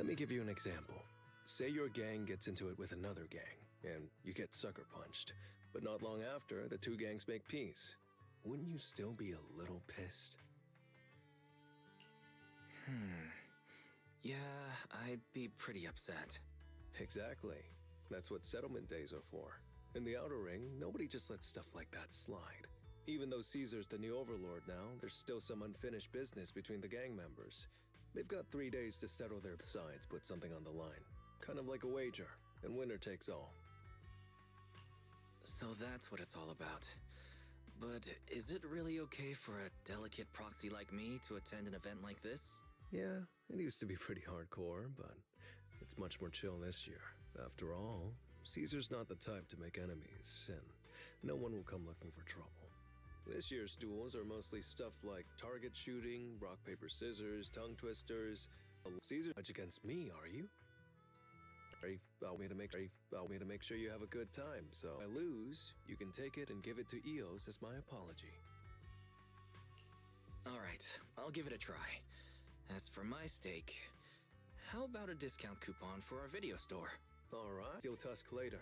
Let me give you an example. Say your gang gets into it with another gang, and you get sucker punched. But not long after, the two gangs make peace. Wouldn't you still be a little pissed? Yeah, I'd be pretty upset. Exactly. That's what settlement days are for. In the Outer Ring, nobody just lets stuff like that slide. Even though Caesar's the new overlord now, there's still some unfinished business between the gang members. They've got 3 days to settle their sides, put something on the line. Kind of like a wager, and winner takes all. So that's what it's all about. But is it really okay for a delicate proxy like me to attend an event like this? Yeah, it used to be pretty hardcore, but it's much more chill this year. After all, Caesar's not the type to make enemies, and no one will come looking for trouble. This year's duels are mostly stuff like target shooting, rock, paper, scissors, tongue twisters. Caesar, much against me, are you? Allow me to make sure you have a good time, so if I lose, you can take it and give it to Eos as my apology. Alright, I'll give it a try. As for my steak, how about a discount coupon for our video store? Alright, steal Tusk later.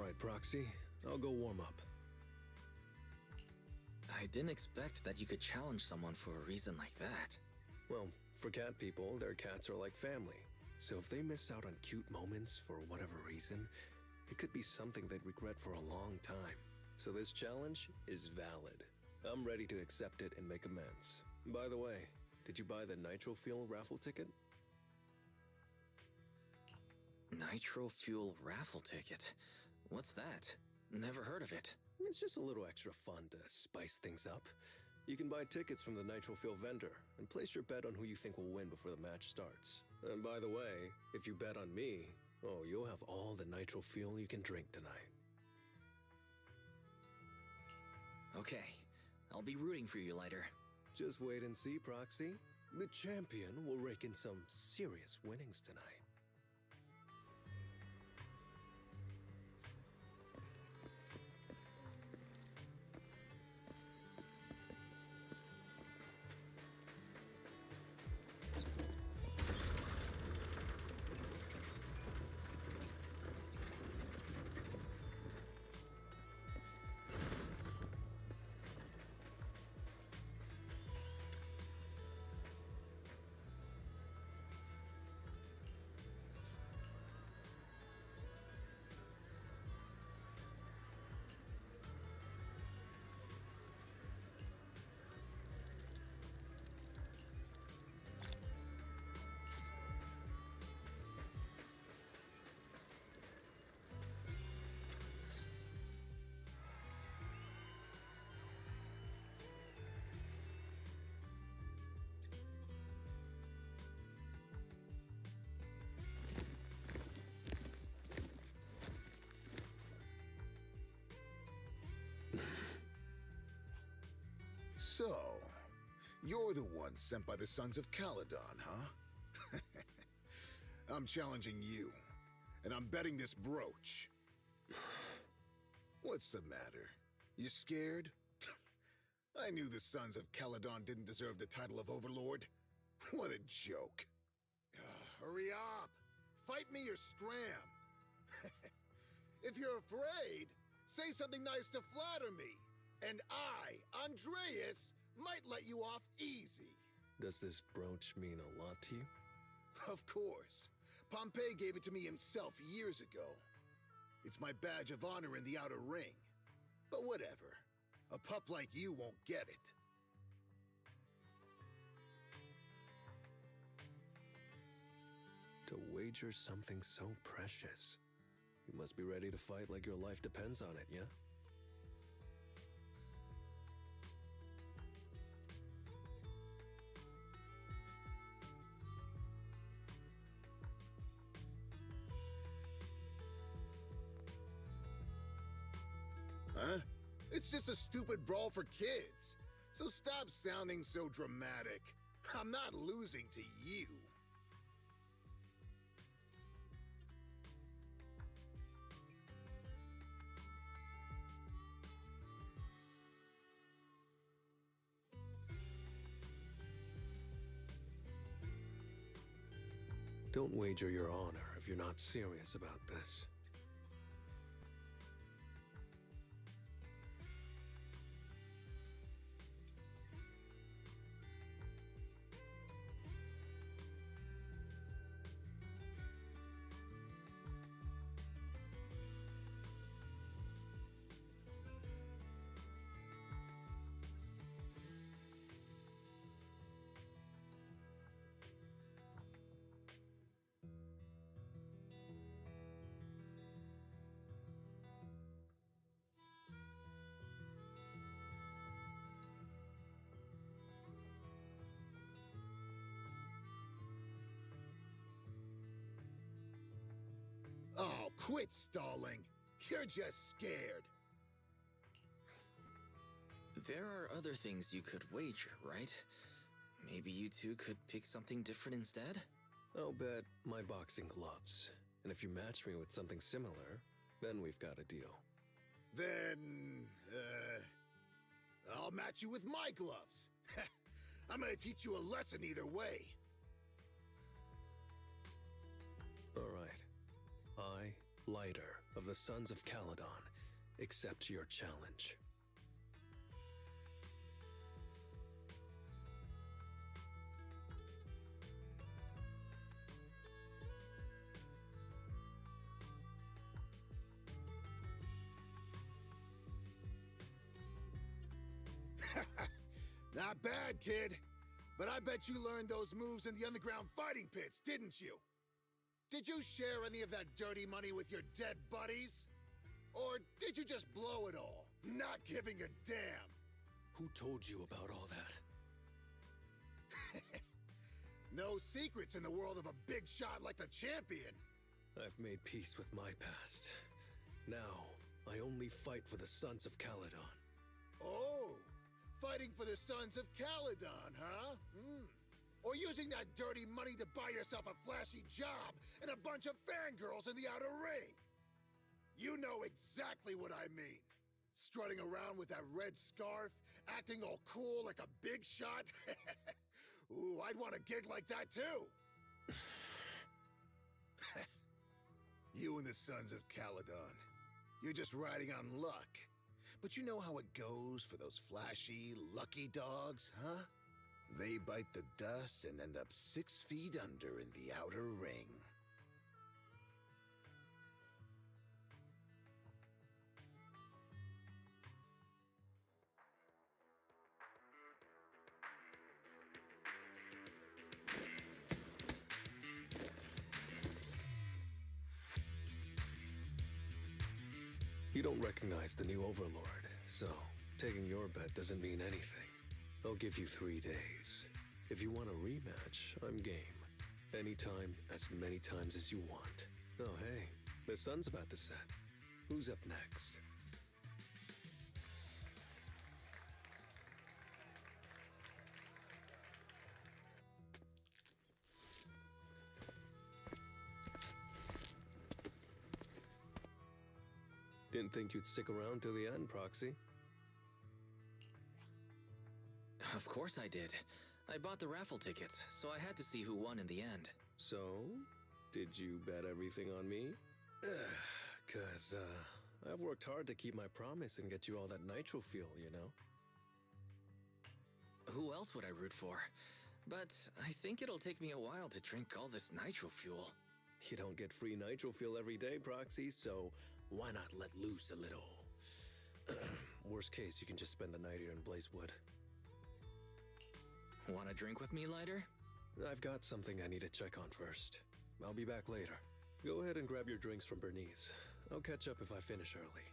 right, Proxy. I'll go warm up. I didn't expect that you could challenge someone for a reason like that. Well, for cat people, their cats are like family. So if they miss out on cute moments for whatever reason, it could be something they'd regret for a long time. So this challenge is valid. I'm ready to accept it and make amends. By the way, did you buy the Nitro Fuel raffle ticket? Nitro Fuel raffle ticket? What's that? Never heard of it. It's just a little extra fun to spice things up. You can buy tickets from the Nitro Fuel vendor and place your bet on who you think will win before the match starts. And by the way, if you bet on me, oh, you'll have all the Nitro Fuel you can drink tonight. Okay, I'll be rooting for you, Lighter. Just wait and see, Proxy. The champion will rake in some serious winnings tonight. So, you're the one sent by the Sons of Caledon, huh? I'm challenging you, and I'm betting this brooch. What's the matter? You scared? I knew the Sons of Caledon didn't deserve the title of Overlord. What a joke. Hurry up! Fight me or scram! If you're afraid, say something nice to flatter me. And I, Andreas, might let you off easy. Does this brooch mean a lot to you? Of course. Pompey gave it to me himself years ago. It's my badge of honor in the outer ring. But whatever. A pup like you won't get it. To wager something so precious. You must be ready to fight like your life depends on it, yeah? Huh? It's just a stupid brawl for kids. So stop sounding so dramatic. I'm not losing to you. Don't wager your honor if you're not serious about this. Oh, quit stalling. You're just scared. There are other things you could wager, right? Maybe you two could pick something different instead? I'll bet my boxing gloves. And if you match me with something similar, then we've got a deal. Then, I'll match you with my gloves. I'm gonna teach you a lesson either way. All right. I, Lighter, of the Sons of Caledon accept your challenge. Not bad, kid. But I bet you learned those moves in the underground fighting pits, didn't you? Did you share any of that dirty money with your dead buddies? Or did you just blow it all, not giving a damn? Who told you about all that? No secrets in the world of a big shot like the champion. I've made peace with my past. Now, I only fight for the Sons of Caledon. Oh, fighting for the Sons of Caledon, huh? Or using that dirty money to buy yourself a flashy job and a bunch of fangirls in the outer ring. You know exactly what I mean. Strutting around with that red scarf, acting all cool like a big shot. Ooh, I'd want a gig like that too. You and the Sons of Caledon. You're just riding on luck. But you know how it goes for those flashy, lucky dogs, huh? They bite the dust and end up 6 feet under in the outer ring. You don't recognize the new Overlord, so taking your bet doesn't mean anything. I'll give you 3 days. If you want a rematch, I'm game. Anytime, as many times as you want. Oh hey, the sun's about to set. Who's up next? Didn't think you'd stick around till the end, Proxy. Of course I did. I bought the raffle tickets, so I had to see who won in the end. So, did you bet everything on me? Cause, I've worked hard to keep my promise and get you all that nitro fuel, you know? Who else would I root for? But I think it'll take me a while to drink all this nitro fuel. You don't get free nitro fuel every day, Proxy, so why not let loose a little? Worst case, you can just spend the night here in Blazewood. Want a drink with me, Lighter? I've got something I need to check on first. I'll be back later. Go ahead and grab your drinks from Bernice. I'll catch up if I finish early.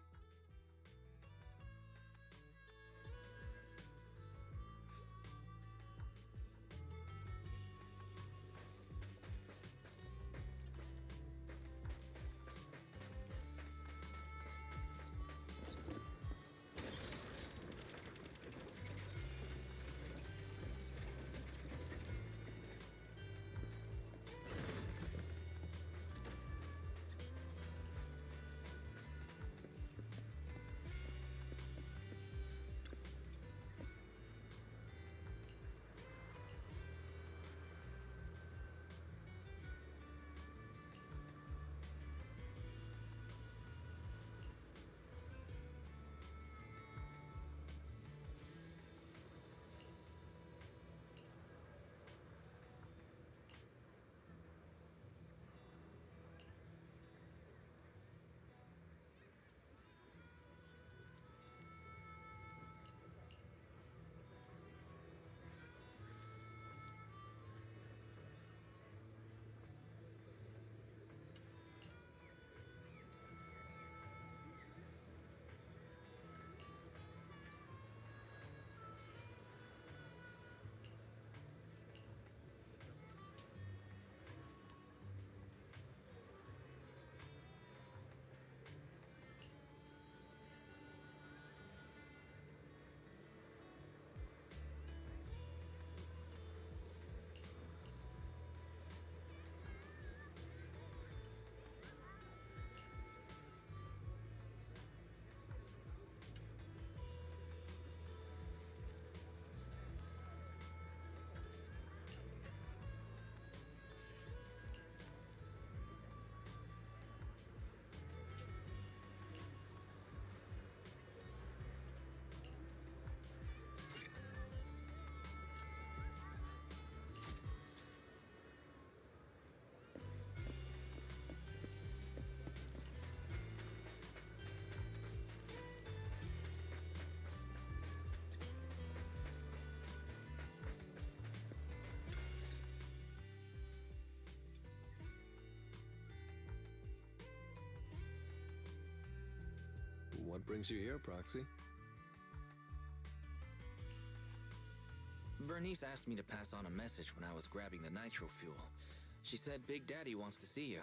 What brings you here, Proxy? Bernice asked me to pass on a message when I was grabbing the nitro fuel. She said Big Daddy wants to see you.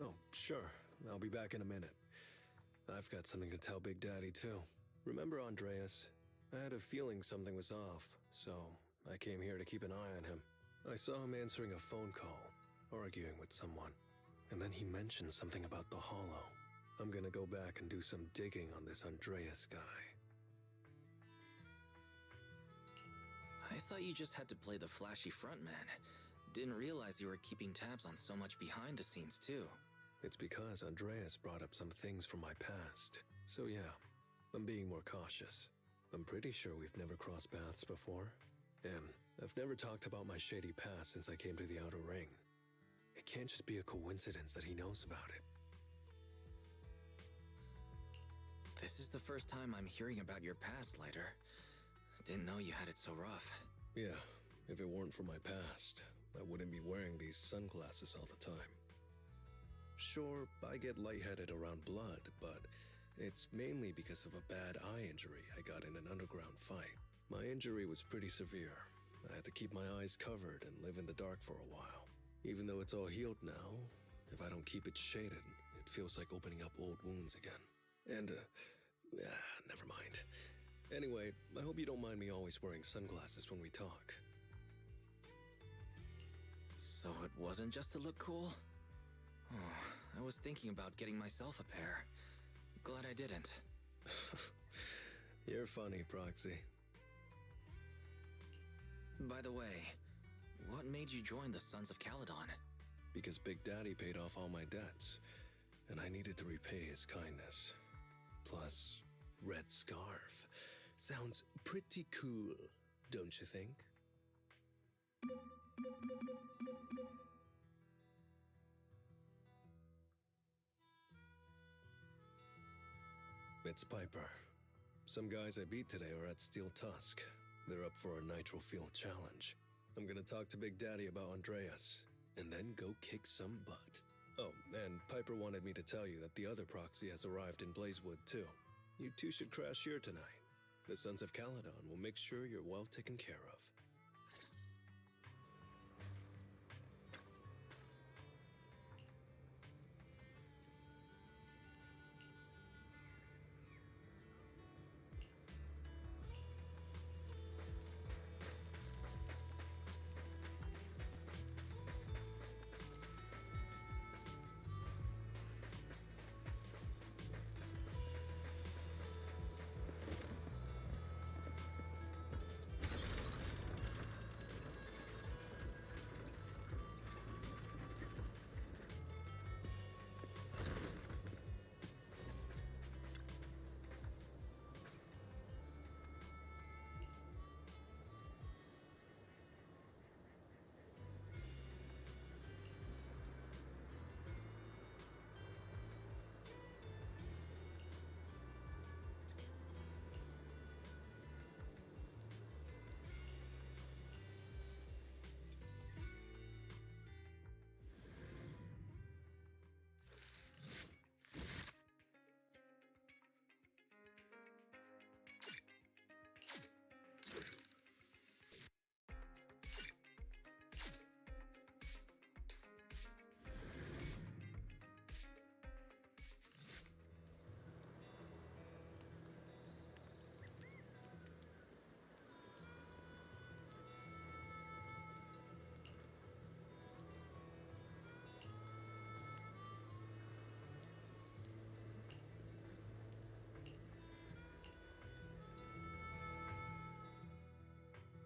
Oh, sure. I'll be back in a minute. I've got something to tell Big Daddy, too. Remember Andreas? I had a feeling something was off, so I came here to keep an eye on him. I saw him answering a phone call, arguing with someone, and then he mentioned something about the Hollow. I'm gonna go back and do some digging on this Andreas guy. I thought you just had to play the flashy frontman. Didn't realize you were keeping tabs on so much behind the scenes, too. It's because Andreas brought up some things from my past. So yeah, I'm being more cautious. I'm pretty sure we've never crossed paths before. And I've never talked about my shady past since I came to the Outer Ring. It can't just be a coincidence that he knows about it. This is the first time I'm hearing about your past, Lighter. Didn't know you had it so rough. Yeah, if it weren't for my past, I wouldn't be wearing these sunglasses all the time. Sure, I get lightheaded around blood, but it's mainly because of a bad eye injury I got in an underground fight. My injury was pretty severe. I had to keep my eyes covered and live in the dark for a while. Even though it's all healed now, if I don't keep it shaded, it feels like opening up old wounds again. And, never mind. Anyway, I hope you don't mind me always wearing sunglasses when we talk. So it wasn't just to look cool? Oh, I was thinking about getting myself a pair. Glad I didn't. You're funny, Proxy. By the way, what made you join the Sons of Caledon? Because Big Daddy paid off all my debts, and I needed to repay his kindness. Plus, red scarf. Sounds pretty cool, don't you think? It's Piper. Some guys I beat today are at Steel Tusk. They're up for a nitro fuel challenge. I'm gonna talk to Big Daddy about Andreas, and then go kick some butt. Oh, and Piper wanted me to tell you that the other proxy has arrived in Blazewood, too. You two should crash here tonight. The Sons of Caledon will make sure you're well taken care of.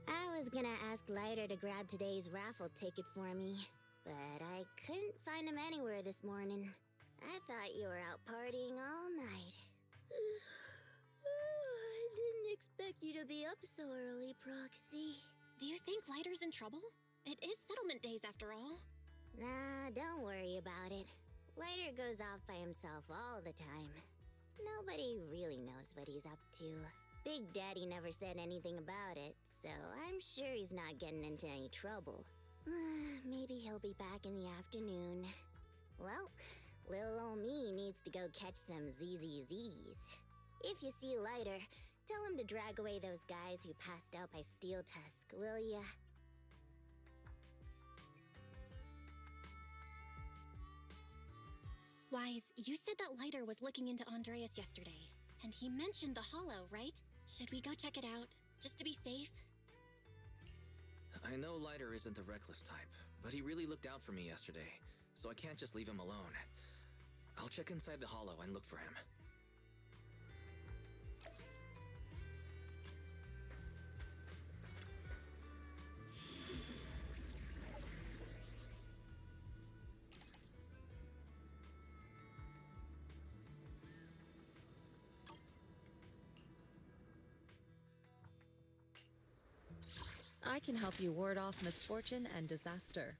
I was gonna ask Lighter to grab today's raffle ticket for me, but I couldn't find him anywhere this morning. I thought you were out partying all night. I didn't expect you to be up so early, Proxy. Do you think Lighter's in trouble? It is settlement days after all. Nah, don't worry about it. Lighter goes off by himself all the time. Nobody really knows what he's up to. Big Daddy never said anything about it, so I'm sure he's not getting into any trouble. Maybe he'll be back in the afternoon. Well, little ol' me needs to go catch some ZZZs. If you see Lighter, tell him to drag away those guys who passed out by Steel Tusk, will ya? Wise, you said that Lighter was looking into Andreas yesterday, and he mentioned the Hollow, right? Should we go check it out, just to be safe? I know Lighter isn't the reckless type, but he really looked out for me yesterday, so I can't just leave him alone. I'll check inside the Hollow and look for him. I can help you ward off misfortune and disaster.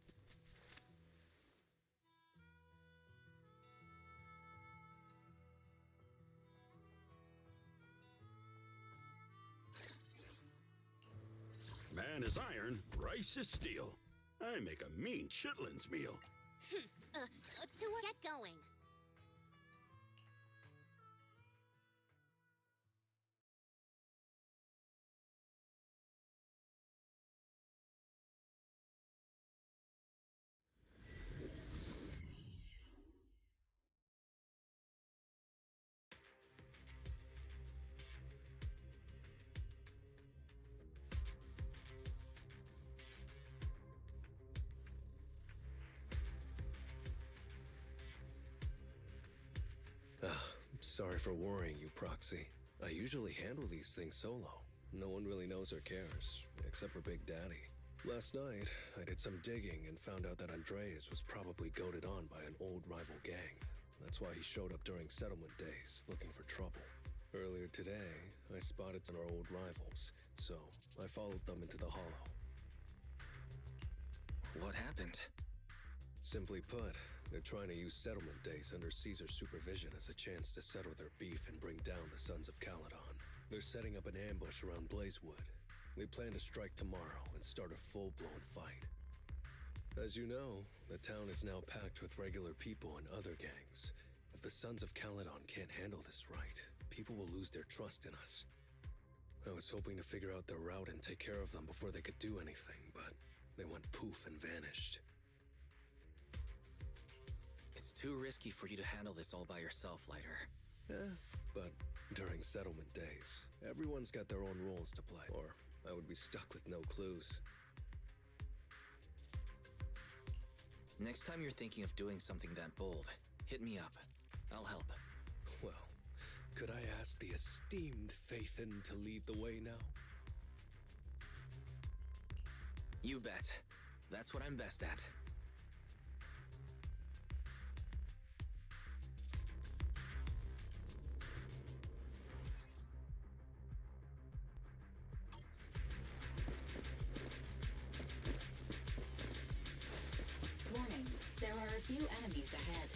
Man is iron, rice is steel. I make a mean chitlins meal. To what? Get going. Sorry for worrying you, Proxy. I usually handle these things solo. No one really knows or cares, except for Big Daddy. Last night, I did some digging and found out that Andreas was probably goaded on by an old rival gang. That's why he showed up during settlement days, looking for trouble. Earlier today, I spotted some of our old rivals, so I followed them into the Hollow. What happened? Simply put, they're trying to use settlement days under Caesar's supervision as a chance to settle their beef and bring down the Sons of Caledon. They're setting up an ambush around Blazewood. They plan to strike tomorrow and start a full-blown fight. As you know, the town is now packed with regular people and other gangs. If the Sons of Caledon can't handle this right, people will lose their trust in us. I was hoping to figure out their route and take care of them before they could do anything, but they went poof and vanished. It's too risky for you to handle this all by yourself, Lighter. But during settlement days, everyone's got their own roles to play, or I would be stuck with no clues. Next time you're thinking of doing something that bold, hit me up. I'll help. Well, could I ask the esteemed Phaethon to lead the way now? You bet. That's what I'm best at. Warning, there are a few enemies ahead.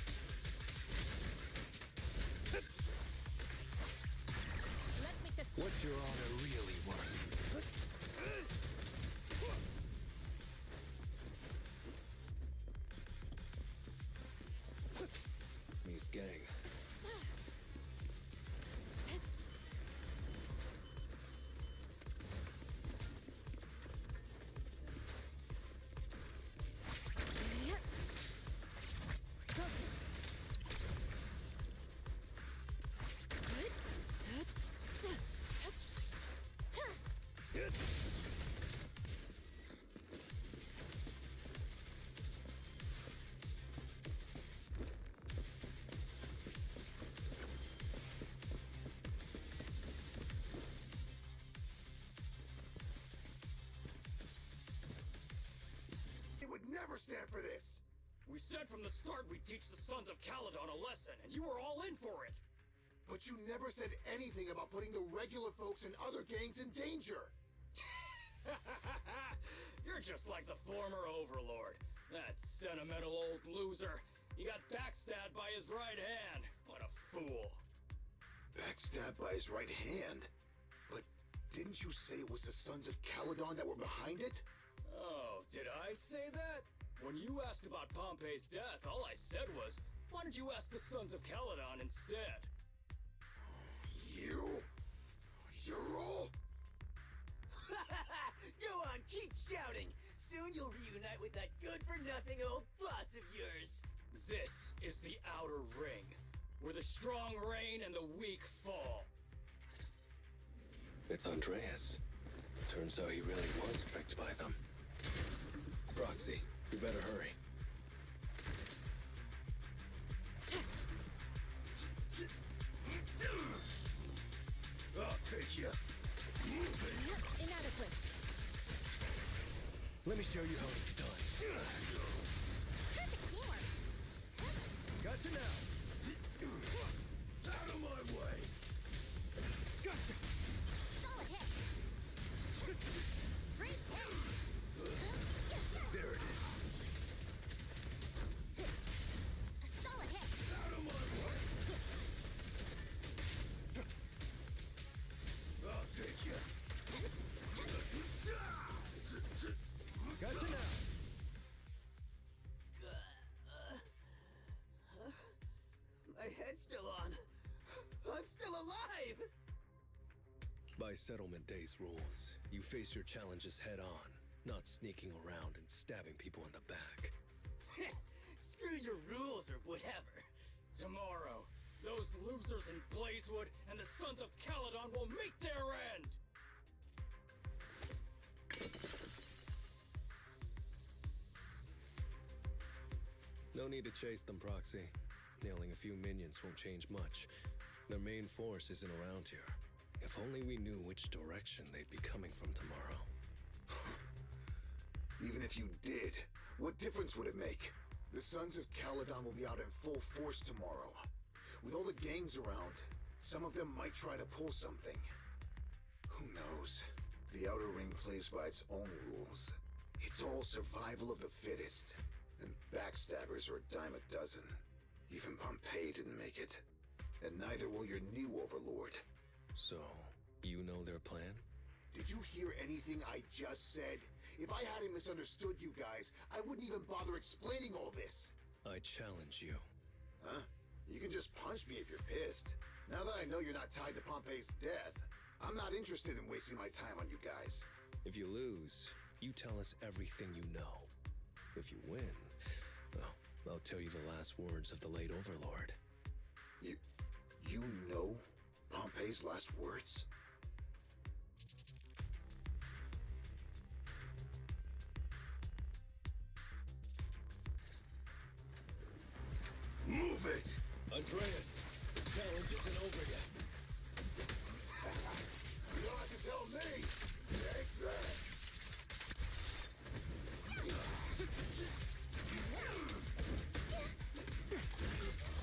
Let's make this What's your honor really worth? Miss Gang. They would never stand for this! We said from the start we'd teach the Sons of Caledon a lesson, and you were all in for it! But you never said anything about putting the regular folks and other gangs in danger! You're just like the former Overlord. That sentimental old loser. He got backstabbed by his right hand. What a fool. Backstabbed by his right hand? But didn't you say it was the Sons of Caledon that were behind it? Oh, did I say that? When you asked about Pompey's death, all I said was, why don't you ask the Sons of Caledon instead? You roll? Go on, keep shouting. Soon you'll reunite with that good-for-nothing old boss of yours. This is the Outer Ring, where the strong reign and the weak fall. It's Andreas. Turns out he really was tricked by them. Proxy, you better hurry. I'll take you. Inadequate. Let me show you how it's done. Perfect teamwork. Gotcha now. Out of my way. Gotcha. Solid hit. Great hit. There it is. A solid hit. Out of my way. I'll take you. Gotcha now. My head's still on. I'm still alive! By Settlement Day's rules, you face your challenges head on, not sneaking around and stabbing people in the back. Screw your rules or whatever. Tomorrow, those losers in Blazewood and the Sons of Caledon will meet their end! No need to chase them, Proxy. Nailing a few minions won't change much. Their main force isn't around here. If only we knew which direction they'd be coming from tomorrow. Even if you did, what difference would it make? The Sons of Caledon will be out in full force tomorrow. With all the gangs around, some of them might try to pull something. Who knows? The Outer Ring plays by its own rules. It's all survival of the fittest. And backstabbers are a dime a dozen. Even Pompeii didn't make it. And neither will your new overlord. So, you know their plan? Did you hear anything I just said? If I hadn't misunderstood you guys, I wouldn't even bother explaining all this. I challenge you. Huh? You can just punch me if you're pissed. Now that I know you're not tied to Pompeii's death, I'm not interested in wasting my time on you guys. If you lose, you tell us everything you know. If you win, well, I'll tell you the last words of the late Overlord. You know Pompeii's last words? Move it! Andreas, the challenge isn't over yet. You don't have to tell me! Take that!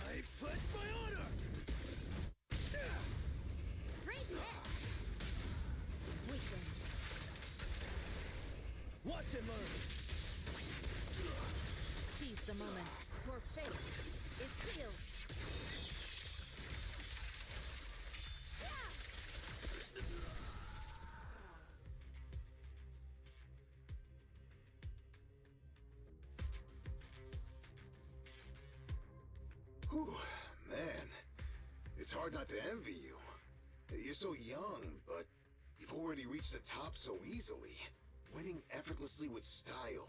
I pledge my honor! Great hit. Weakened. Watch and learn! Seize the moment. Your fate is sealed. Whew, man. It's hard not to envy you. You're so young, but you've already reached the top so easily. Winning effortlessly with style,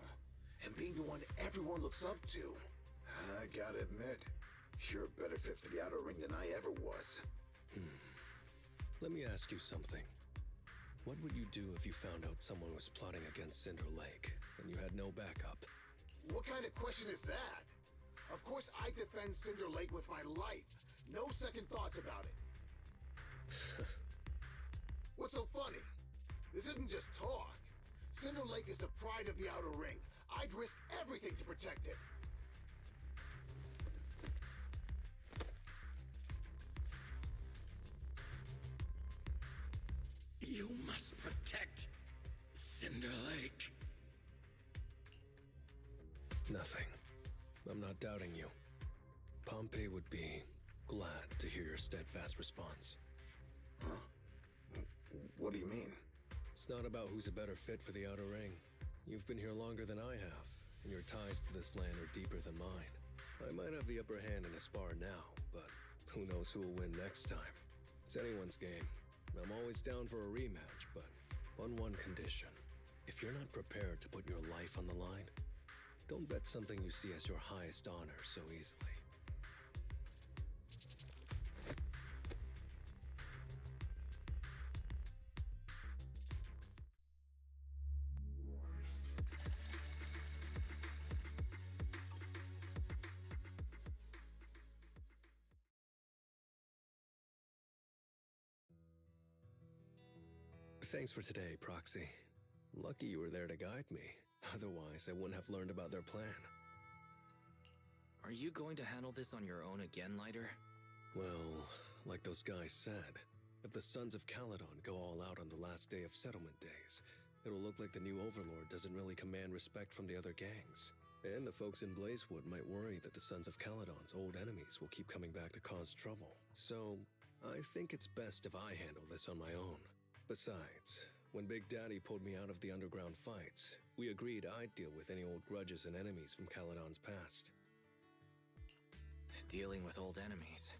and being the one everyone looks up to. I gotta admit, you're a better fit for the Outer Ring than I ever was. Let me ask you something. What would you do if you found out someone was plotting against Cinder Lake, and you had no backup? What kind of question is that? Of course I defend Cinder Lake with my life. No second thoughts about it. What's so funny? This isn't just talk. Cinder Lake is the pride of the Outer Ring. I'd risk everything to protect it. You must protect Cinder Lake. Nothing. I'm not doubting you. Pompey would be glad to hear your steadfast response. Huh? What do you mean? It's not about who's a better fit for the Outer Ring. You've been here longer than I have, and your ties to this land are deeper than mine. I might have the upper hand in a spar now, but who knows who will win next time. It's anyone's game. I'm always down for a rematch, but on one condition. If you're not prepared to put your life on the line, don't bet something you see as your highest honor so easily. Thanks for today, Proxy. Lucky you were there to guide me. Otherwise, I wouldn't have learned about their plan. Are you going to handle this on your own again, Lighter? Well, like those guys said, if the Sons of Caledon go all out on the last day of settlement days, it'll look like the new Overlord doesn't really command respect from the other gangs. And the folks in Blazewood might worry that the Sons of Caledon's old enemies will keep coming back to cause trouble. So, I think it's best if I handle this on my own. Besides, when Big Daddy pulled me out of the underground fights, we agreed I'd deal with any old grudges and enemies from Caledon's past. Dealing with old enemies.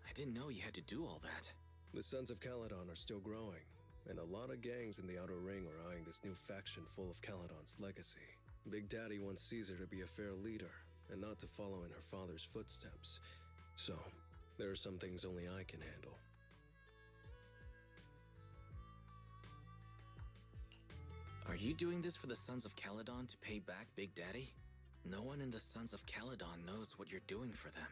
I didn't know you had to do all that. The Sons of Caledon are still growing, and a lot of gangs in the Outer Ring are eyeing this new faction full of Caledon's legacy. Big Daddy wants Caesar to be a fair leader, and not to follow in her father's footsteps. So, there are some things only I can handle. Are you doing this for the Sons of Caledon to pay back Big Daddy? No one in the Sons of Caledon knows what you're doing for them.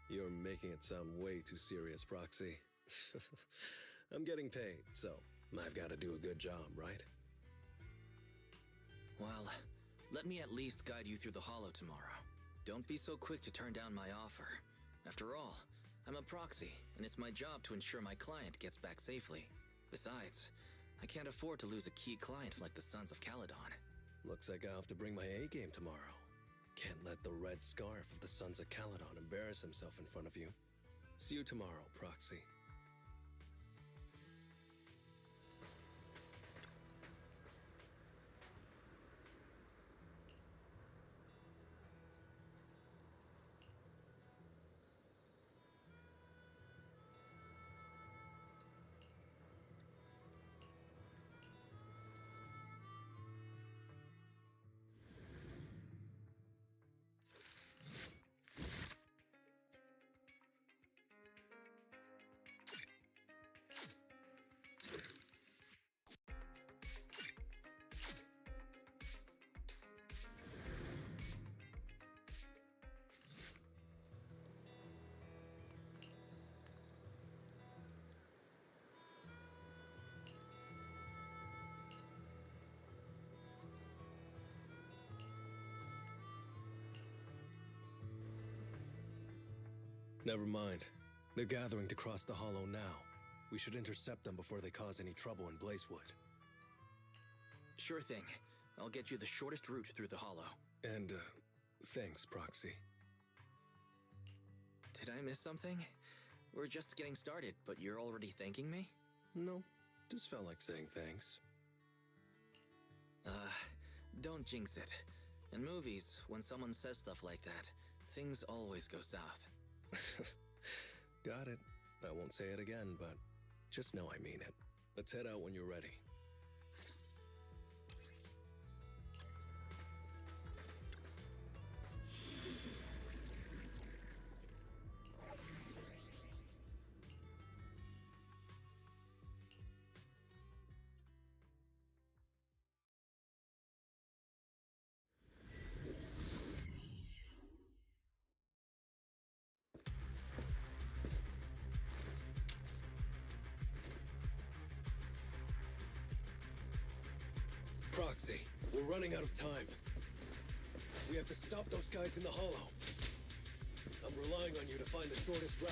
You're making it sound way too serious, Proxy. I'm getting paid, so I've got to do a good job, right? Well, let me at least guide you through the Hollow tomorrow. Don't be so quick to turn down my offer. After all, I'm a proxy, and it's my job to ensure my client gets back safely. Besides, I can't afford to lose a key client like the Sons of Caledon. Looks like I'll have to bring my A-game tomorrow. Can't let the red scarf of the Sons of Caledon embarrass himself in front of you. See you tomorrow, Proxy. Never mind. They're gathering to cross the Hollow now. We should intercept them before they cause any trouble in Blazewood. Sure thing. I'll get you the shortest route through the Hollow. And, thanks, Proxy. Did I miss something? We're just getting started, but you're already thanking me? No, just felt like saying thanks. Don't jinx it. In movies, when someone says stuff like that, things always go south. Got it. I won't say it again, but just know I mean it. Let's head out when you're ready. Proxy, we're running out of time. We have to stop those guys in the Hollow. I'm relying on you to find the shortest route.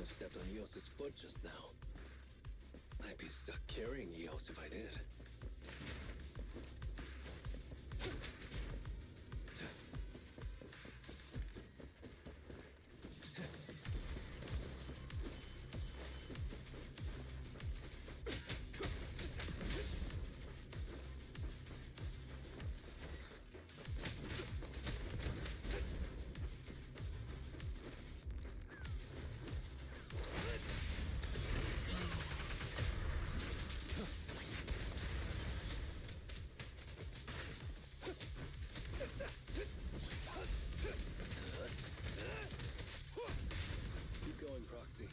almost stepped on Eos's foot just now. I'd be stuck carrying Eos if I did. Keep going, Proxy.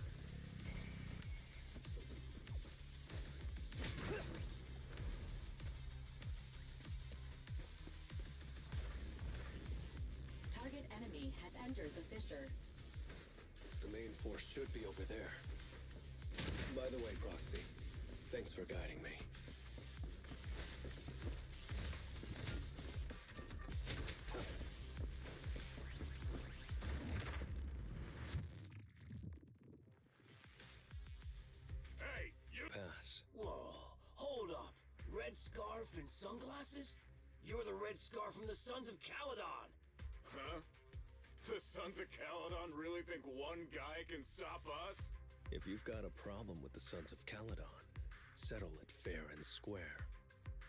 Target enemy has entered the fissure. The main force should be over there. By the way, Proxy, thanks for guiding me. Hey, you! Pass. Whoa, hold up. Red scarf and sunglasses? You're the red scarf from the Sons of Caledon. Huh? The Sons of Caledon really think one guy can stop us? If you've got a problem with the Sons of Caledon, settle it fair and square.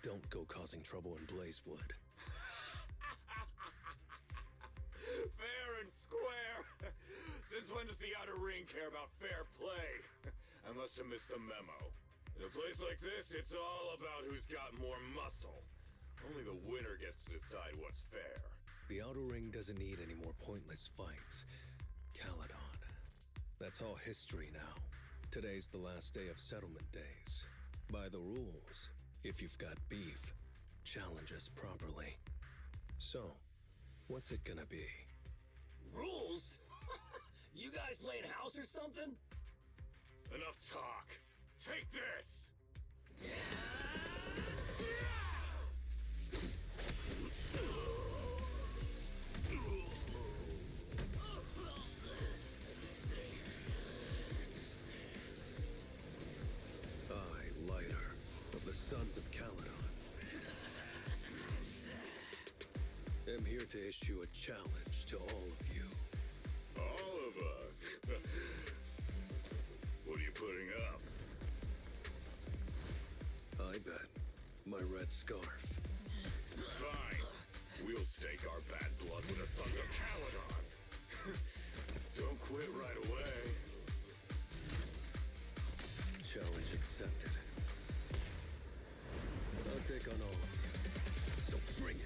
Don't go causing trouble in Blazewood. Fair and square! Since when does the Outer Ring care about fair play? I must have missed the memo. In a place like this, it's all about who's got more muscle. Only the winner gets to decide what's fair. The Outer Ring doesn't need any more pointless fights. Caledon. That's all history now. Today's the last day of settlement days. By the rules, if you've got beef, challenge us properly. So, what's it gonna be? Rules? You guys playing house or something? Enough talk. Take this! I, Lighter, of the Sons of Caledon, am here to issue a challenge to all of you. All of us? What are you putting up? I bet my red scarf. Fine. We'll stake our bad blood with the Sons of Caledon. Don't quit right away. Challenge accepted. I'll take on all of you. So bring it.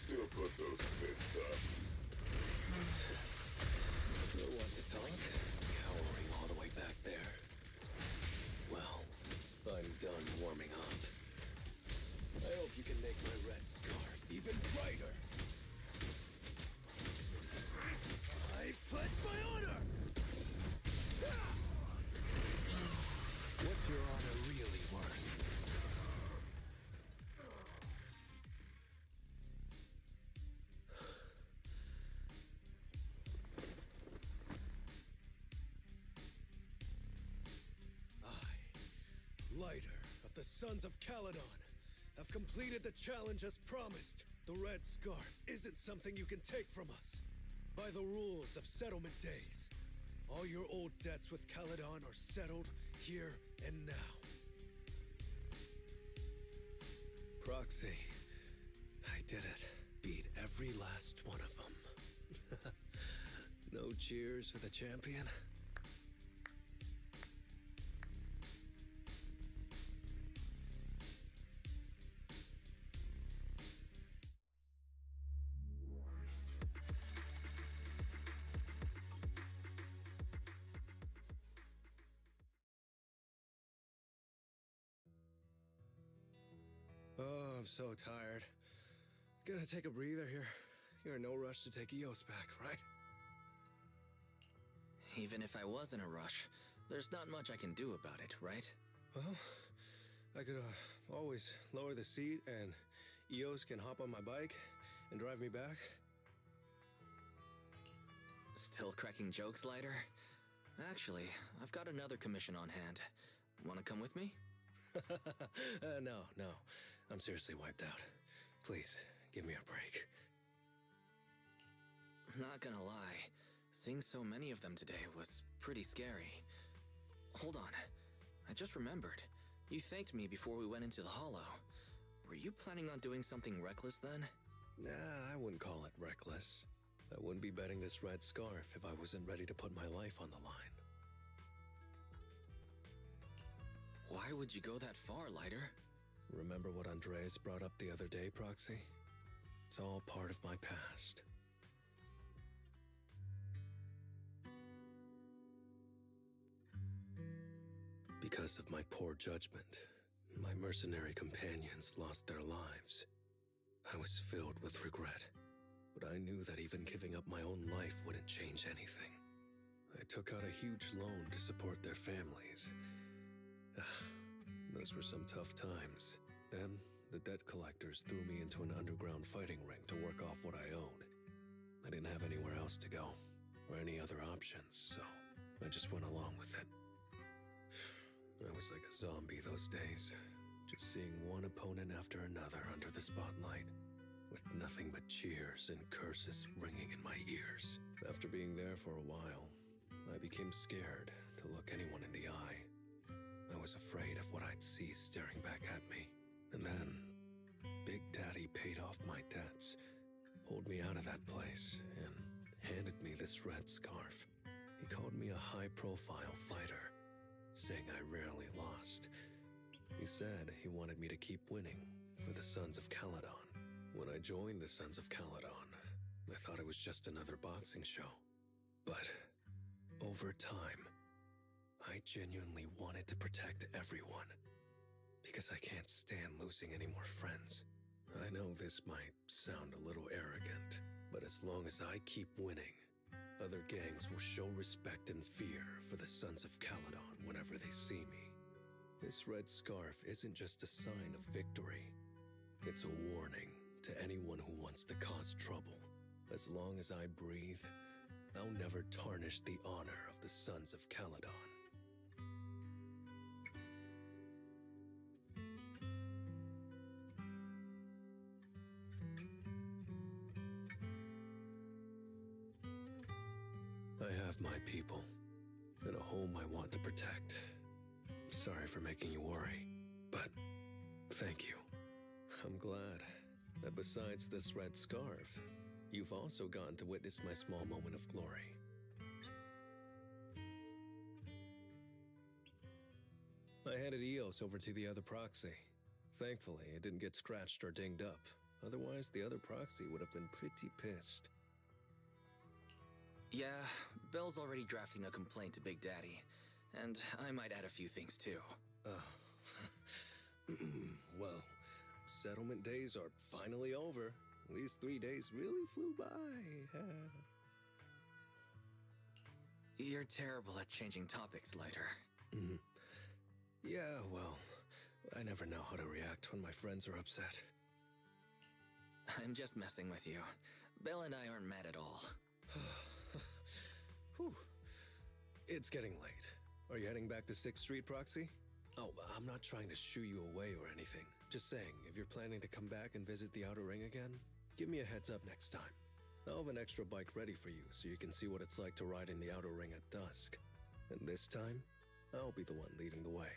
still put those fists up. You want to talk? Cowering all the way back there. Well, I'm done warming up. I hope you can make my red scarf even brighter. I pledge my honor! What's your honor really worth? I, Lighter of the Sons of Caledon, have completed the challenge as promised. The Red Scarf isn't something you can take from us. By the rules of settlement days, all your old debts with Caledon are settled here and now. Proxy, I did it. Beat every last one of them. No cheers for the champion? Oh, I'm so tired. Gonna take a breather here. You're in no rush to take Eos back, right? Even if I was in a rush, there's not much I can do about it, right? Well, I could always lower the seat and Eos can hop on my bike and drive me back. Still cracking jokes, Lighter? Actually, I've got another commission on hand. Wanna come with me? No. I'm seriously wiped out. Please, give me a break. Not gonna lie, seeing so many of them today was pretty scary. Hold on, I just remembered. You thanked me before we went into the Hollow. Were you planning on doing something reckless then? Nah, I wouldn't call it reckless. I wouldn't be betting this red scarf if I wasn't ready to put my life on the line. Why would you go that far, Lighter? Remember what Andreas brought up the other day, Proxy? It's all part of my past. Because of my poor judgment, my mercenary companions lost their lives. I was filled with regret, but I knew that even giving up my own life wouldn't change anything. I took out a huge loan to support their families. Those were some tough times. Then, the debt collectors threw me into an underground fighting ring to work off what I owed. I didn't have anywhere else to go, or any other options, so I just went along with it. I was like a zombie those days, just seeing one opponent after another under the spotlight, with nothing but cheers and curses ringing in my ears. After being there for a while, I became scared to look anyone in the eye. I was afraid of what I'd see staring back at me. And then, Big Daddy paid off my debts, pulled me out of that place, and handed me this red scarf. He called me a high-profile fighter, saying I rarely lost. He said he wanted me to keep winning for the Sons of Caledon. When I joined the Sons of Caledon, I thought it was just another boxing show. But over time, I genuinely wanted to protect everyone, because I can't stand losing any more friends. I know this might sound a little arrogant, but as long as I keep winning, other gangs will show respect and fear for the Sons of Caledon whenever they see me. This red scarf isn't just a sign of victory. It's a warning to anyone who wants to cause trouble. As long as I breathe, I'll never tarnish the honor of the Sons of Caledon. I have my people, and a home I want to protect. Sorry for making you worry, but thank you. I'm glad that besides this red scarf, you've also gotten to witness my small moment of glory. I handed Eos over to the other proxy. Thankfully, it didn't get scratched or dinged up. Otherwise, the other proxy would have been pretty pissed. Yeah, Belle's already drafting a complaint to Big Daddy. And I might add a few things too. Well, settlement days are finally over. These 3 days really flew by. You're terrible at changing topics, Lighter. Yeah, well, I never know how to react when my friends are upset. I'm just messing with you. Belle and I aren't mad at all. Whew. It's getting late. Are you heading back to 6th Street, Proxy? Oh, I'm not trying to shoo you away or anything. Just saying, if you're planning to come back and visit the Outer Ring again, give me a heads up next time. I'll have an extra bike ready for you so you can see what it's like to ride in the Outer Ring at dusk. And this time, I'll be the one leading the way.